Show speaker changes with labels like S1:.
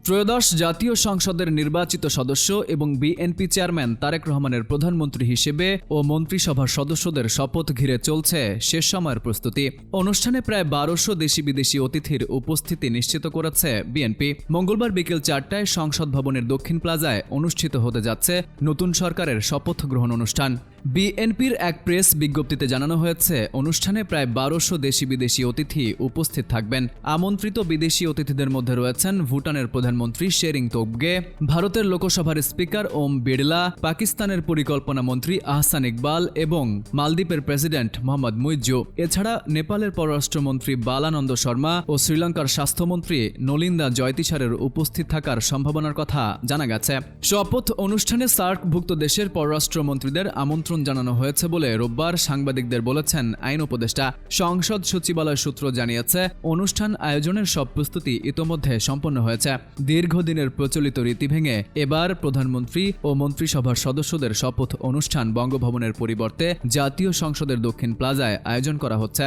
S1: ত্রয়োদশ জাতীয় সংসদের নির্বাচিত সদস্য এবং বিএনপি চেয়ারম্যান তারেক রহমানের প্রধানমন্ত্রী হিসেবে ও মন্ত্রিসভার সদস্যদের শপথ ঘিরে চলছে শেষ সময়ের প্রস্তুতি। অনুষ্ঠানে প্রায় 1200 দেশি বিদেশি অতিথির উপস্থিতি নিশ্চিত করেছে বিএনপি। মঙ্গলবার বিকেল 4টায় সংসদ ভবনের দক্ষিণ প্লাজায় অনুষ্ঠিত হতে যাচ্ছে নতুন সরকারের শপথ গ্রহণ অনুষ্ঠান। বিএনপির এক প্রেস বিজ্ঞপ্তিতে জানানো হয়েছে, অনুষ্ঠানে প্রায় 1200 দেশি বিদেশি অতিথি উপস্থিত থাকবেন। আমন্ত্রিত বিদেশি অতিথিদের মধ্যে রয়েছেন ভুটানের প্রধানমন্ত্রী শেরিং তোবগে, ভারতের লোকসভার স্পিকার ওম বিড়লা, পাকিস্তানের পরিকল্পনা মন্ত্রী আহসান ইকবাল এবং মালদ্বীপের প্রেসিডেন্ট মোহাম্মদ মুইজ্জু। এছাড়া নেপালের পররাষ্ট্রমন্ত্রী বালানন্দ শর্মা ও শ্রীলঙ্কার স্বাস্থ্যমন্ত্রী নলিন্দা জয়তিসারের উপস্থিত থাকার সম্ভাবনার কথা জানা গেছে। শপথ অনুষ্ঠানে সার্কভুক্ত দেশের পররাষ্ট্রমন্ত্রীদের আমন্ত্রণ জানানো হয়েছে বলে রোববার সাংবাদিকদের বলেছেন আইন উপদেষ্টা। সংসদ সচিবালয় সূত্র জানিয়েছে, অনুষ্ঠান আয়োজনের সব প্রস্তুতি ইতোমধ্যে সম্পন্ন হয়েছে। দীর্ঘদিনের প্রচলিত রীতি ভেঙে এবার প্রধানমন্ত্রী ও মন্ত্রিসভার সদস্যদের শপথ অনুষ্ঠান বঙ্গভবনের পরিবর্তে জাতীয় সংসদের দক্ষিণ প্লাজায় আয়োজন করা হচ্ছে।